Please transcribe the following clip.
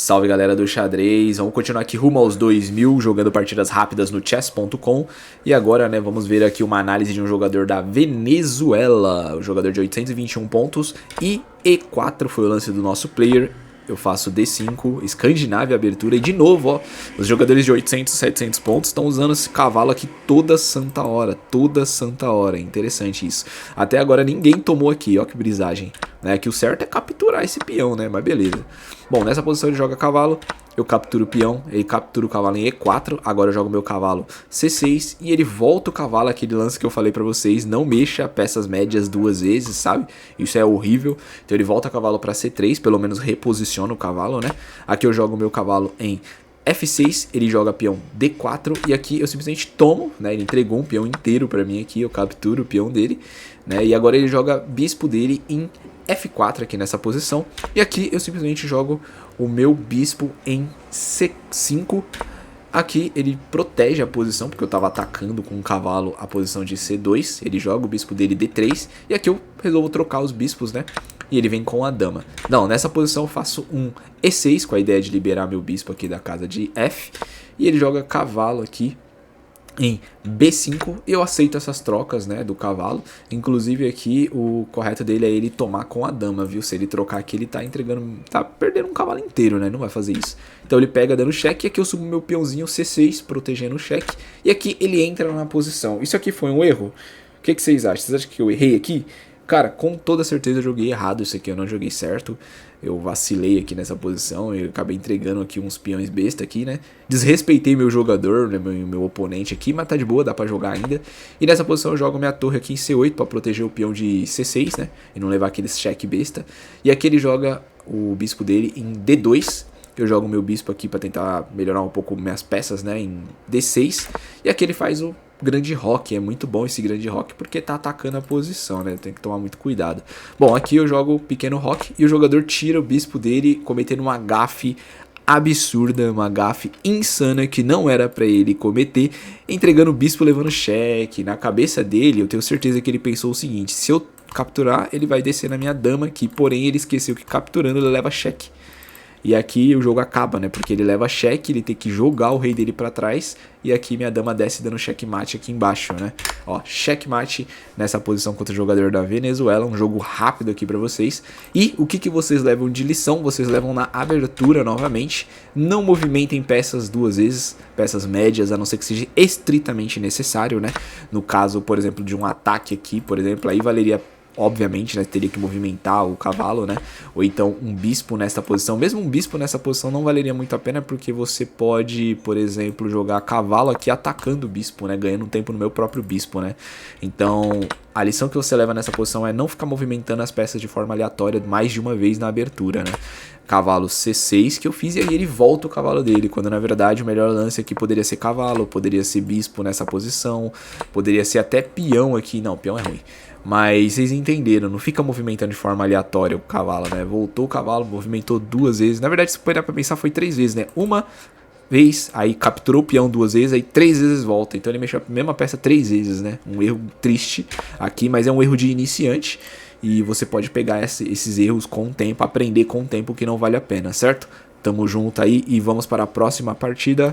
Salve galera do xadrez, vamos continuar aqui rumo aos 2000, jogando partidas rápidas no chess.com. E agora, né, vamos ver aqui uma análise de um jogador da Venezuela, o jogador de 821 pontos e E4 foi o lance do nosso player. Eu faço D5, Escandinávia, abertura, e de novo, ó, os jogadores de 800, 700 pontos estão usando esse cavalo aqui toda santa hora, interessante isso. Até agora ninguém tomou aqui, ó que brisagem, né, que o certo é capturar esse peão, né, mas beleza. Bom, nessa posição ele joga cavalo, eu capturo o peão, ele captura o cavalo em E4, agora eu jogo meu cavalo C6 e ele volta o cavalo, aquele lance que eu falei pra vocês, não mexa peças médias duas vezes, sabe? Isso é horrível. Então ele volta o cavalo pra C3, pelo menos reposiciona o cavalo, né? Aqui eu jogo o meu cavalo em F6, ele joga peão D4 e aqui eu simplesmente tomo, né? Ele entregou um peão inteiro pra mim aqui, eu capturo o peão dele, né? E agora ele joga bispo dele em F4 aqui nessa posição. E aqui eu simplesmente jogo o meu bispo em C5. Aqui ele protege a posição, porque eu estava atacando com o cavalo a posição de C2. Ele joga o bispo dele D3. E aqui eu resolvo trocar os bispos, né? E ele vem com a dama. Não, nessa posição eu faço um E6, com a ideia de liberar meu bispo aqui da casa de F. E ele joga cavalo aqui em B5, eu aceito essas trocas, né, do cavalo. Inclusive aqui o correto dele é ele tomar com a dama, viu? Se ele trocar aqui ele tá entregando, tá perdendo um cavalo inteiro, né? Não vai fazer isso. Então ele pega dando cheque e aqui eu subo meu peãozinho C6, protegendo o cheque. E aqui ele entra na posição. Isso aqui foi um erro? O que vocês acham? Vocês acham que eu errei aqui? Cara, com toda certeza eu joguei errado isso aqui, eu não joguei certo. Eu vacilei aqui nessa posição, eu acabei entregando aqui uns peões besta aqui, né? Desrespeitei meu jogador, né, meu oponente aqui, mas tá de boa, dá pra jogar ainda. E nessa posição eu jogo minha torre aqui em C8 pra proteger o peão de C6, né? E não levar aqueles cheque besta. E aqui ele joga o bispo dele em D2. Eu jogo meu bispo aqui pra tentar melhorar um pouco minhas peças, né? Em D6. E aqui ele faz o grande rock, é muito bom esse grande rock porque tá atacando a posição, né? Tem que tomar muito cuidado. Bom, aqui eu jogo o pequeno rock e o jogador tira o bispo dele, cometendo uma gafe absurda, uma gafe insana que não era pra ele cometer, entregando o bispo levando cheque. Na cabeça dele, eu tenho certeza que ele pensou o seguinte: se eu capturar, ele vai descer na minha dama aqui, porém ele esqueceu que capturando ele leva cheque. E aqui o jogo acaba, né? Porque ele leva cheque, ele tem que jogar o rei dele pra trás. E aqui minha dama desce dando checkmate aqui embaixo, né? Ó, checkmate nessa posição contra o jogador da Venezuela. Um jogo rápido aqui pra vocês. E o que vocês levam de lição? Vocês levam na abertura novamente. Não movimentem peças duas vezes. Peças médias, a não ser que seja estritamente necessário, né? No caso, por exemplo, de um ataque aqui, por exemplo, aí valeria... Obviamente, né, teria que movimentar o cavalo, né? Ou então um bispo nessa posição. Mesmo um bispo nessa posição não valeria muito a pena, porque você pode, por exemplo, jogar cavalo aqui atacando o bispo, né? Ganhando um tempo no meu próprio bispo, né? Então, a lição que você leva nessa posição é não ficar movimentando as peças de forma aleatória mais de uma vez na abertura, né? Cavalo C6 que eu fiz e aí ele volta o cavalo dele, quando na verdade o melhor lance aqui poderia ser cavalo, poderia ser bispo nessa posição, poderia ser até peão aqui. Não, peão é ruim. Mas vocês entenderam, não fica movimentando de forma aleatória o cavalo, né? Voltou o cavalo, movimentou duas vezes. Na verdade, se for pra pensar, foi três vezes, né? Uma vez, aí capturou o peão duas vezes, aí três vezes volta. Então ele mexeu a mesma peça três vezes, né? Um erro triste aqui, mas é um erro de iniciante. E você pode pegar esses erros com o tempo, aprender com o tempo que não vale a pena, certo? Tamo junto aí e vamos para a próxima partida.